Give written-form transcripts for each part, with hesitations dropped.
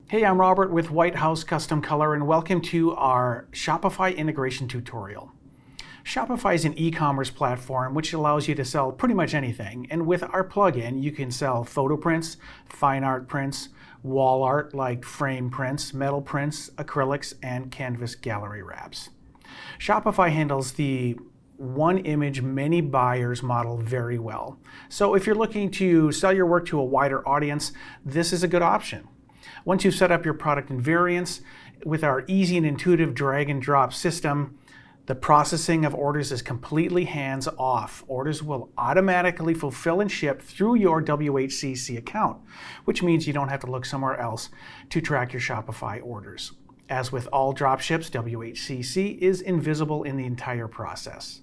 Hey, I'm Robert with White House Custom Color, and welcome to our Shopify integration tutorial. Shopify is an e-commerce platform which allows you to sell pretty much anything, and with our plugin you can sell photo prints, fine art prints, wall art like frame prints, metal prints, acrylics, and canvas gallery wraps. Shopify handles the one image, many buyers model very well. So if you're looking to sell your work to a wider audience, this is a good option. Once you've set up your product in variants, with our easy and intuitive drag and drop system, the processing of orders is completely hands-off. Orders will automatically fulfill and ship through your WHCC account, which means you don't have to look somewhere else to track your Shopify orders. As with all dropships, WHCC is invisible in the entire process.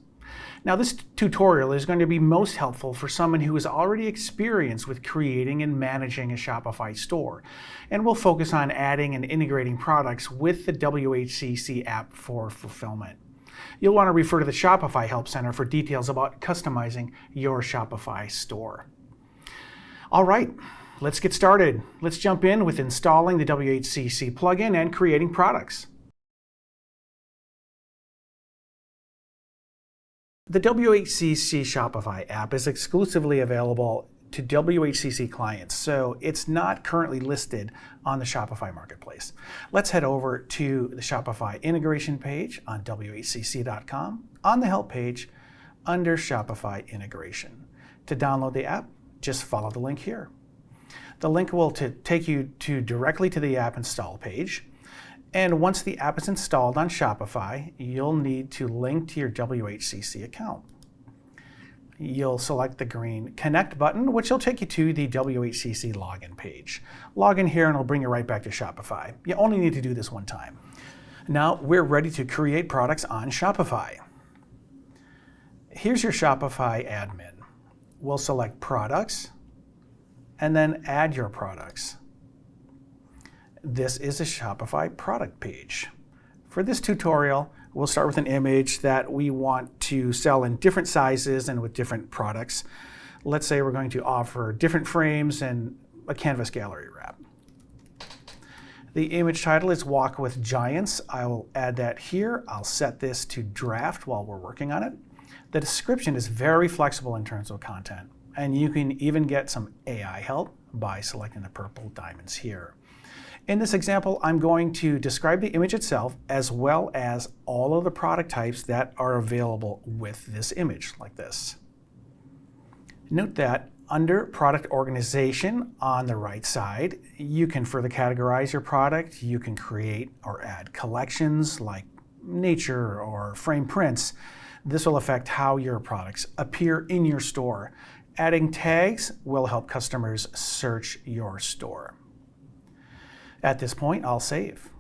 Now, this tutorial is going to be most helpful for someone who is already experienced with creating and managing a Shopify store, and we'll focus on adding and integrating products with the WHCC app for fulfillment. You'll want to refer to the Shopify Help Center for details about customizing your Shopify store. All right, let's get started. Let's jump in with installing the WHCC plugin and creating products. The WHCC Shopify app is exclusively available to WHCC clients, so it's not currently listed on the Shopify marketplace. Let's head over to the Shopify integration page on WHCC.com on the help page under Shopify integration. To download the app, just follow the link here. The link will take you directly to the app install page. And once the app is installed on Shopify, you'll need to link to your WHCC account. You'll select the green Connect button, which will take you to the WHCC login page. Log in here and it'll bring you right back to Shopify. You only need to do this one time. Now we're ready to create products on Shopify. Here's your Shopify admin. We'll select Products and then Add Your Products. This is a Shopify product page. For this tutorial, we'll start with an image that we want to sell in different sizes and with different products. Let's say we're going to offer different frames and a canvas gallery wrap. The image title is Walk with Giants. I will add that here. I'll set this to draft while we're working on it. The description is very flexible in terms of content, and you can even get some AI help by selecting the purple diamonds here. In this example, I'm going to describe the image itself as well as all of the product types that are available with this image, like this. Note that under Product Organization on the right side, you can further categorize your product. You can create or add collections like nature or frame prints. This will affect how your products appear in your store. Adding tags will help customers search your store. At this point, I'll save.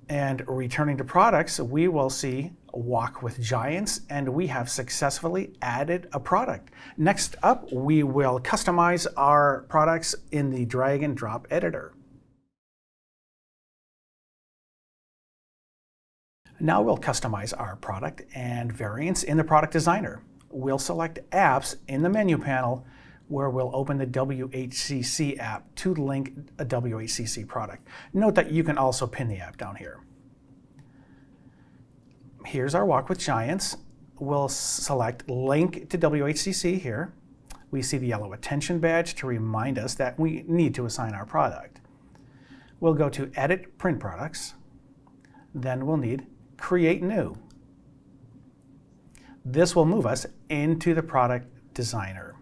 And returning to products, we will see Walk with Giants, and we have successfully added a product. Next up, we will customize our products in the drag and drop editor. Now we'll customize our product and variants in the product designer. We'll select Apps in the menu panel, where we'll open the WHCC app to link a WHCC product. Note that you can also pin the app down here. Here's our Walk with Giants. We'll select Link to WHCC here. We see the yellow attention badge to remind us that we need to assign our product. We'll go to Edit Print Products. Then we'll need Create New. This will move us into the product designer.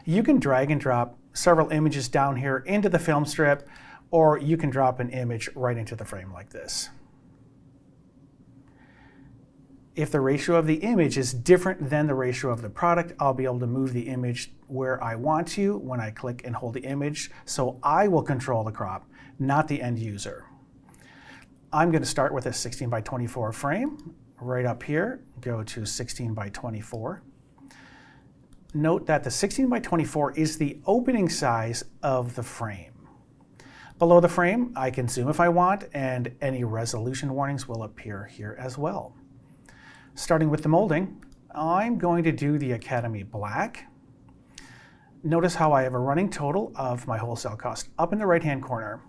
You can drag and drop several images down here into the film strip, or you can drop an image right into the frame like this. If the ratio of the image is different than the ratio of the product, I'll be able to move the image where I want to when I click and hold the image, so I will control the crop, not the end user. I'm going to start with a 16 by 24 frame. Right up here, go to 16 by 24. Note that the 16 by 24 is the opening size of the frame. Below the frame, I can zoom if I want, and any resolution warnings will appear here as well. Starting with the molding, I'm going to do the Academy Black. Notice how I have a running total of my wholesale cost up in the right-hand corner.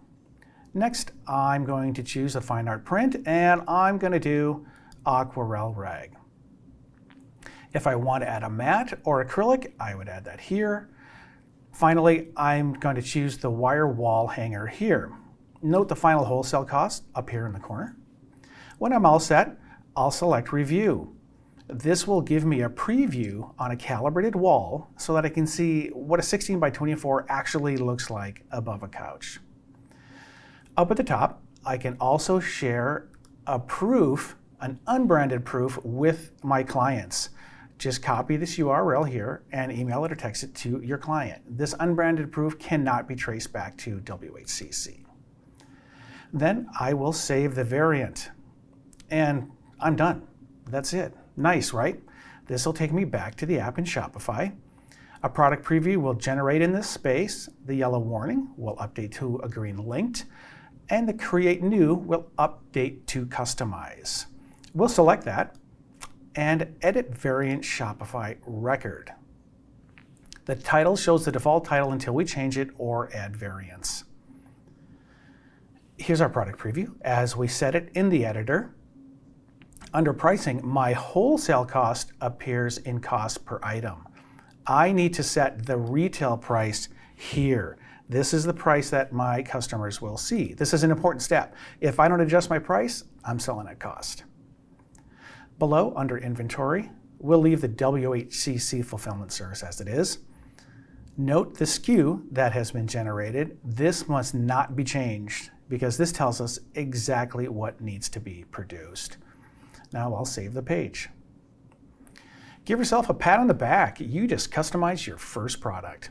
Next, I'm going to choose a fine art print, and I'm going to do aquarelle rag. If I want to add a matte or acrylic, I would add that here. Finally, I'm going to choose the wire wall hanger here. Note the final wholesale cost up here in the corner. When I'm all set, I'll select Review. This will give me a preview on a calibrated wall so that I can see what a 16 by 24 actually looks like above a couch. Up at the top, I can also share a proof, an unbranded proof, with my clients. Just copy this URL here and email it or text it to your client. This unbranded proof cannot be traced back to WHCC. Then I will save the variant, and I'm done. That's it. Nice, right? This will take me back to the app in Shopify. A product preview will generate in this space. The yellow warning will update to a green linked, and the Create New will update to Customize. We'll select that and edit variant Shopify record. The title shows the default title until we change it or add variants. Here's our product preview as we set it in the editor. Under pricing, my wholesale cost appears in cost per item. I need to set the retail price here. This is the price that my customers will see. This is an important step. If I don't adjust my price, I'm selling at cost. Below, under inventory, we'll leave the WHCC fulfillment service as it is. Note the SKU that has been generated. This must not be changed because this tells us exactly what needs to be produced. Now I'll save the page. Give yourself a pat on the back. You just customized your first product.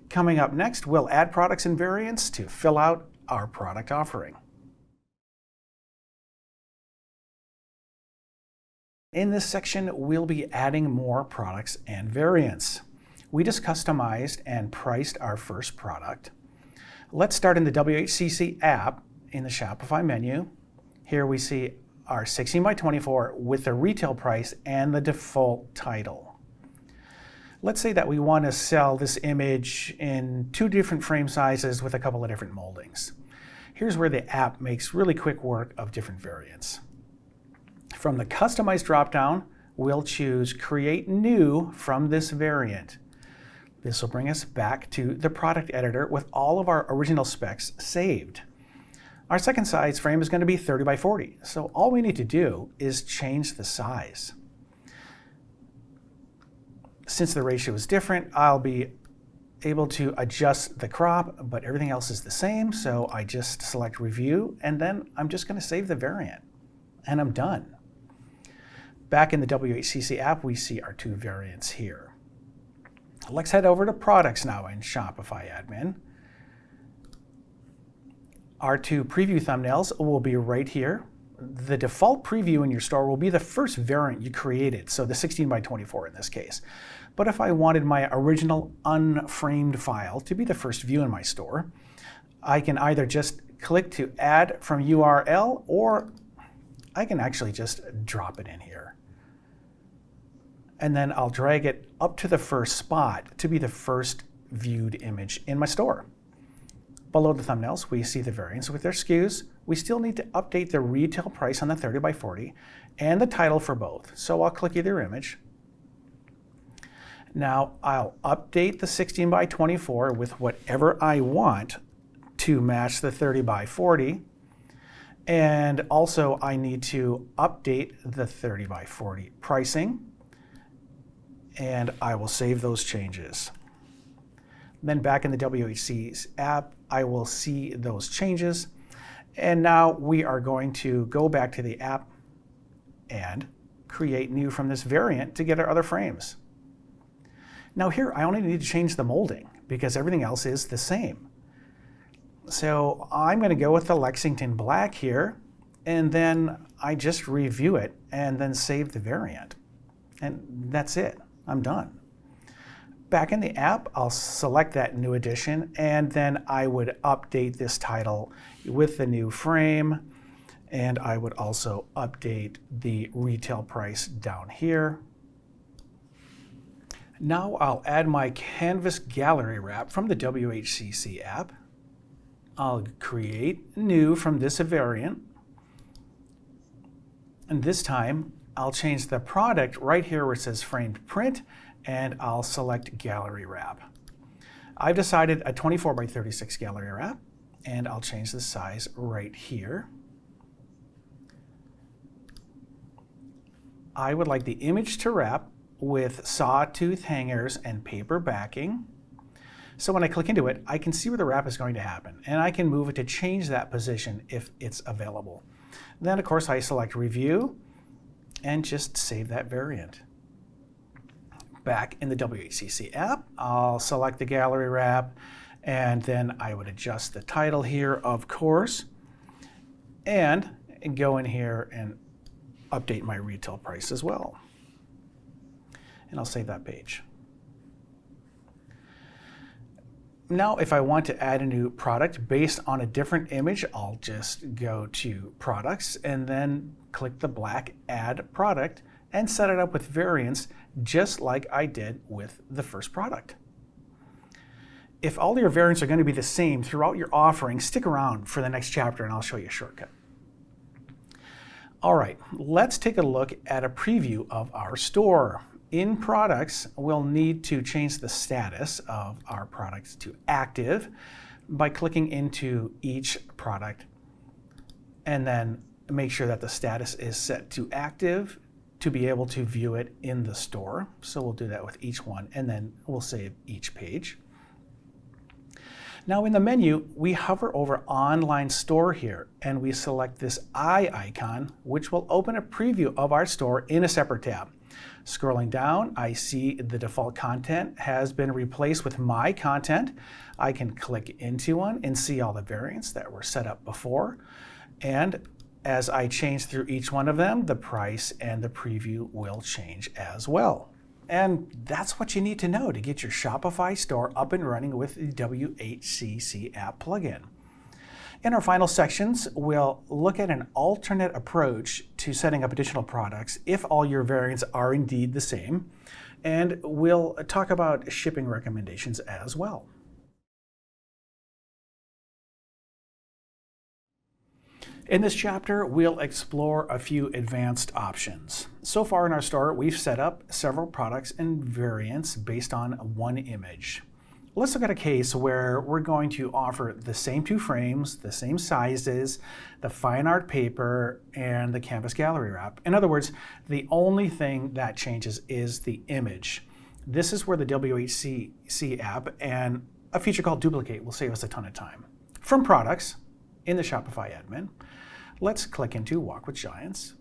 Coming up next, we'll add products and variants to fill out our product offering. In this section, we'll be adding more products and variants. We just customized and priced our first product. Let's start in the WHCC app in the Shopify menu. Here we see our 16 by 24 with the retail price and the default title. Let's say that we want to sell this image in 2 different frame sizes with a couple of different moldings. Here's where the app makes really quick work of different variants. From the Customize dropdown, we'll choose Create New from this variant. This will bring us back to the product editor with all of our original specs saved. Our second size frame is going to be 30 by 40, so all we need to do is change the size. Since the ratio is different, I'll be able to adjust the crop, but everything else is the same, so I just select Review, and then I'm just going to save the variant, and I'm done. Back in the WHCC app, we see our 2 variants here. Let's head over to Products now in Shopify Admin. Our 2 preview thumbnails will be right here. The default preview in your store will be the first variant you created, so the 16 by 24 in this case. But if I wanted my original unframed file to be the first view in my store, I can either just click to add from URL, or I can actually just drop it in here. And then I'll drag it up to the first spot to be the first viewed image in my store. Below the thumbnails, we see the variants with their SKUs. We still need to update the retail price on the 30 by 40 and the title for both. So I'll click either image. Now I'll update the 16 by 24 with whatever I want to match the 30 by 40. And also I need to update the 30 by 40 pricing. And I will save those changes. Then back in the WHC's app, I will see those changes. And now we are going to go back to the app and create new from this variant to get our other frames. Now here, I only need to change the molding because everything else is the same. So I'm going to go with the Lexington Black here, and then I just review it and then save the variant. And that's it. I'm done. Back in the app, I'll select that new edition, and then I would update this title with the new frame, and I would also update the retail price down here. Now I'll add my canvas gallery wrap from the WHCC app. I'll create new from this variant. And this time I'll change the product right here where it says framed print, and I'll select gallery wrap. I've decided a 24 by 36 gallery wrap, and I'll change the size right here. I would like the image to wrap with sawtooth hangers and paper backing. So when I click into it, I can see where the wrap is going to happen, and I can move it to change that position if it's available. Then, of course, I select Review and just save that variant. Back in the WHCC app, I'll select the gallery wrap, and then I would adjust the title here, of course, and go in here and update my retail price as well. And I'll save that page. Now, if I want to add a new product based on a different image, I'll just go to Products and then click the black Add Product and set it up with variants just like I did with the first product. If all your variants are going to be the same throughout your offering, stick around for the next chapter and I'll show you a shortcut. All right, let's take a look at a preview of our store. In Products, we'll need to change the status of our products to active by clicking into each product and then make sure that the status is set to active to be able to view it in the store. So we'll do that with each one, and then we'll save each page. Now in the menu, we hover over Online Store here, and we select this eye icon, which will open a preview of our store in a separate tab. Scrolling down, I see the default content has been replaced with My Content. I can click into one and see all the variants that were set up before. And as I change through each one of them, the price and the preview will change as well. And that's what you need to know to get your Shopify store up and running with the WHCC app plugin. In our final sections, we'll look at an alternate approach to setting up additional products if all your variants are indeed the same, and we'll talk about shipping recommendations as well. In this chapter, we'll explore a few advanced options. So far in our store, we've set up several products and variants based on one image. Let's look at a case where we're going to offer the same two frames, the same sizes, the fine art paper, and the canvas gallery wrap. In other words, the only thing that changes is the image. This is where the WHCC app and a feature called Duplicate will save us a ton of time. From Products, in the Shopify admin, let's click into Walk with Giants.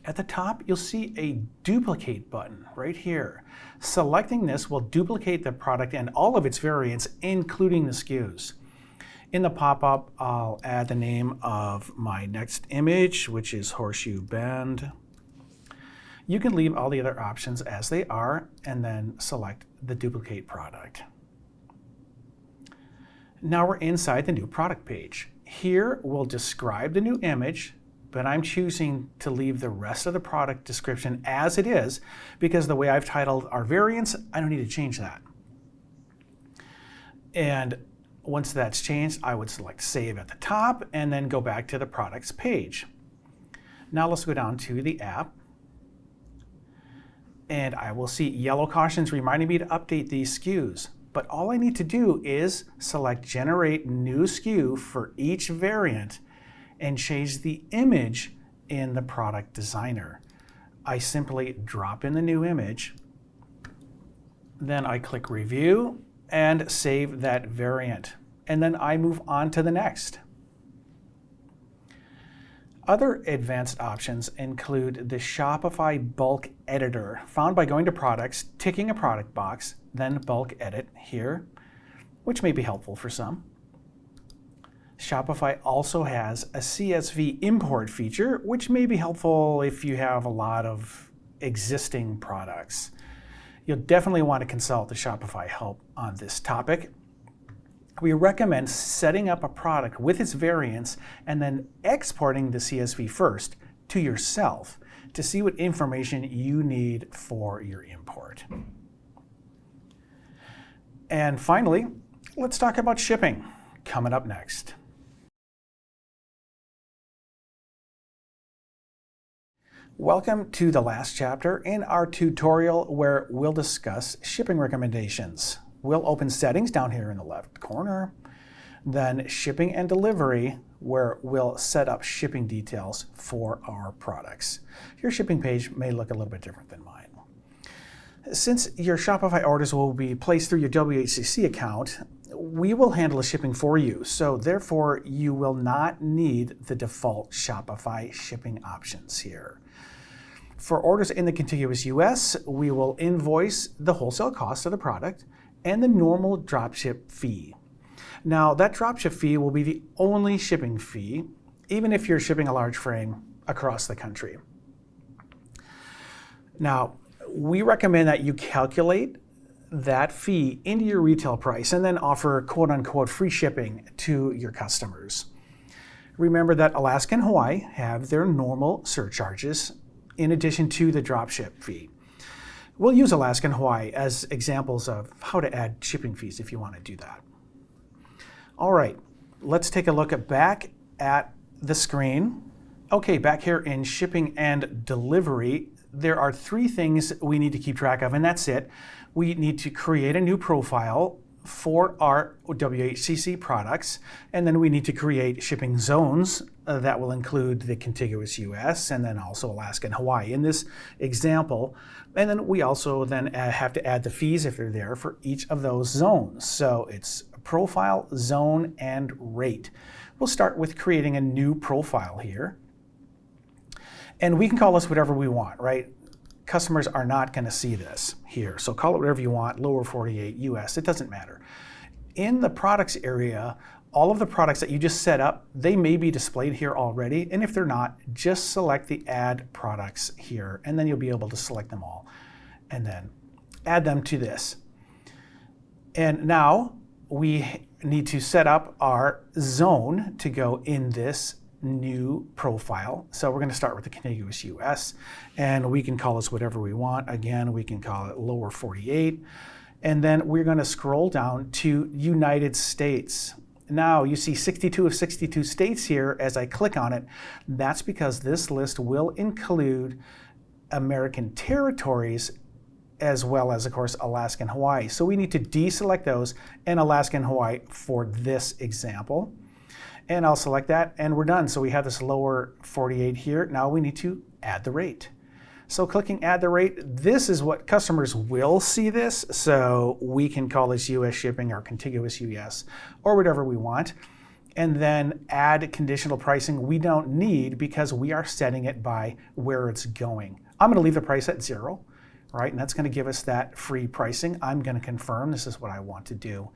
At the top, you'll see a Duplicate button right here. Selecting this will duplicate the product and all of its variants, including the SKUs. In the pop-up, I'll add the name of my next image, which is Horseshoe Bend. You can leave all the other options as they are and then select the duplicate product. Now we're inside the new product page. Here we'll describe the new image, but I'm choosing to leave the rest of the product description as it is because the way I've titled our variants, I don't need to change that. And once that's changed, I would select Save at the top and then go back to the products page. Now let's go down to the app, and I will see yellow cautions reminding me to update these SKUs. But all I need to do is select Generate New SKU for each variant and change the image in the product designer. I simply drop in the new image, then I click Review and save that variant, and then I move on to the next. Other advanced options include the Shopify Bulk Editor, found by going to Products, ticking a product box, then Bulk Edit here, which may be helpful for some. Shopify also has a CSV import feature, which may be helpful if you have a lot of existing products. You'll definitely want to consult the Shopify help on this topic. We recommend setting up a product with its variants and then exporting the CSV first to yourself to see what information you need for your import. And finally, let's talk about shipping, coming up next. Welcome to the last chapter in our tutorial where we'll discuss shipping recommendations. We'll open settings down here in the left corner, then shipping and delivery, where we'll set up shipping details for our products. Your shipping page may look a little bit different than mine. Since your Shopify orders will be placed through your WHCC account, we will handle the shipping for you. So therefore, you will not need the default Shopify shipping options here. For orders in the contiguous US, we will invoice the wholesale cost of the product and the normal dropship fee. Now, that dropship fee will be the only shipping fee, even if you're shipping a large frame across the country. Now, we recommend that you calculate that fee into your retail price and then offer quote-unquote free shipping to your customers. Remember that Alaska and Hawaii have their normal surcharges in addition to the dropship fee. We'll use Alaska and Hawaii as examples of how to add shipping fees if you want to do that. All right, let's take a look back at the screen. Okay, back here in shipping and delivery, there are three things we need to keep track of, and that's it. We need to create a new profile for our WHCC products, and then we need to create shipping zones that will include the contiguous US and then also Alaska and Hawaii in this example. And then we also then have to add the fees if they're there for each of those zones. So it's profile, zone, and rate. We'll start with creating a new profile here. And we can call this whatever we want, right? Customers are not going to see this here. So call it whatever you want, lower 48, US, it doesn't matter. In the products area, all of the products that you just set up, they may be displayed here already. And if they're not, just select the add products here, and then you'll be able to select them all and then add them to this. And now we need to set up our zone to go in this new profile. So we're going to start with the contiguous US, and we can call this whatever we want. Again, we can call it lower 48. And then we're going to scroll down to United States. Now you see 62 of 62 states here. As I click on it, that's because this list will include American territories as well as, of course, Alaska and Hawaii. So we need to deselect those and Alaska and Hawaii for this example. And I'll select that, and we're done. So we have this lower 48 here. Now we need to add the rate. So clicking add the rate, this is what customers will see this. So we can call this US shipping or contiguous US or whatever we want. And then add conditional pricing we don't need because we are setting it by where it's going. I'm going to leave the price at 0, right? And that's going to give us that free pricing. I'm going to confirm this is what I want to do.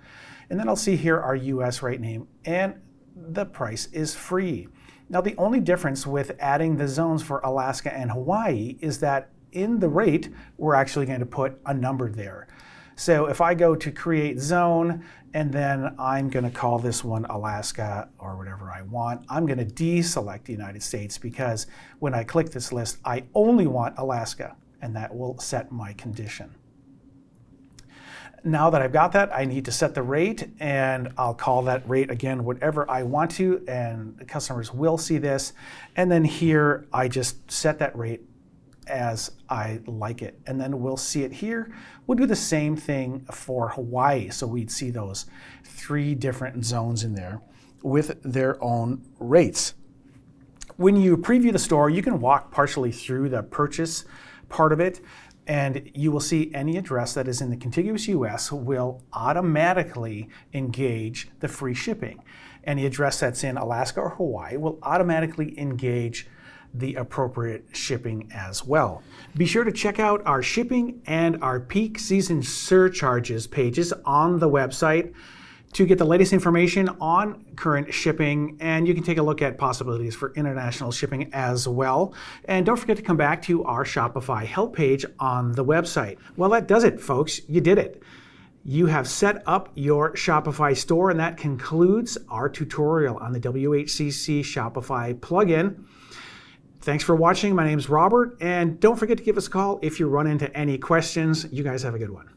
And then I'll see here our US rate name, and the price is free. Now, the only difference with adding the zones for Alaska and Hawaii is that in the rate, we're actually going to put a number there. So if I go to create zone, and then I'm going to call this one Alaska or whatever I want, I'm going to deselect the United States because when I click this list, I only want Alaska, and that will set my condition. Now that I've got that, I need to set the rate, and I'll call that rate again whatever I want to, and the customers will see this. And then here, I just set that rate as I like it. And then we'll see it here. We'll do the same thing for Hawaii. So we'd see those 3 different zones in there with their own rates. When you preview the store, you can walk partially through the purchase part of it, and you will see any address that is in the contiguous US will automatically engage the free shipping. Any address that's in Alaska or Hawaii will automatically engage the appropriate shipping as well. Be sure to check out our shipping and our peak season surcharges pages on the website to get the latest information on current shipping, and you can take a look at possibilities for international shipping as well. And don't forget to come back to our Shopify help page on the website. Well, that does it, folks. You did it. You have set up your Shopify store, and that concludes our tutorial on the WHCC Shopify plugin. Thanks for watching. My name is Robert, and don't forget to give us a call if you run into any questions. You guys have a good one.